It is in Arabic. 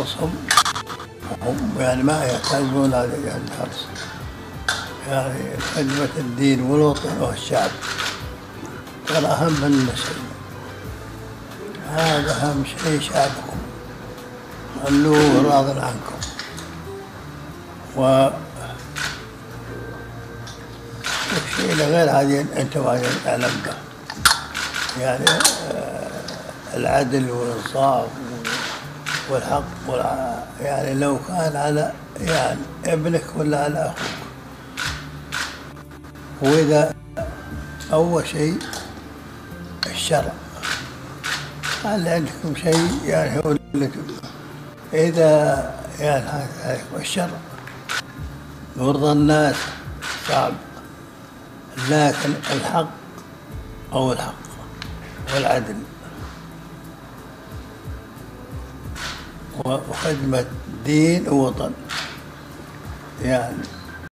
أنفسهم، وهم يعني ما يحتاجون هذا الحرص، يعني خدمة الدين والوطن والشعب ترى أهم من المسلم. هذا أهم شيء، شعبكم خلوه راض عنكم. والشيء غير هذه أنت ما تعلم به، يعني العدل والإنصاف والحق يعني لو كان على يعني ابنك ولا على أخوك. وإذا أول شيء الشرع، هل عندكم شيء يعني هو اللي إذا يعني الشرع يرضى الناس صعب، لكن الحق أو الحق والعدل وخدمة دين ووطن يعني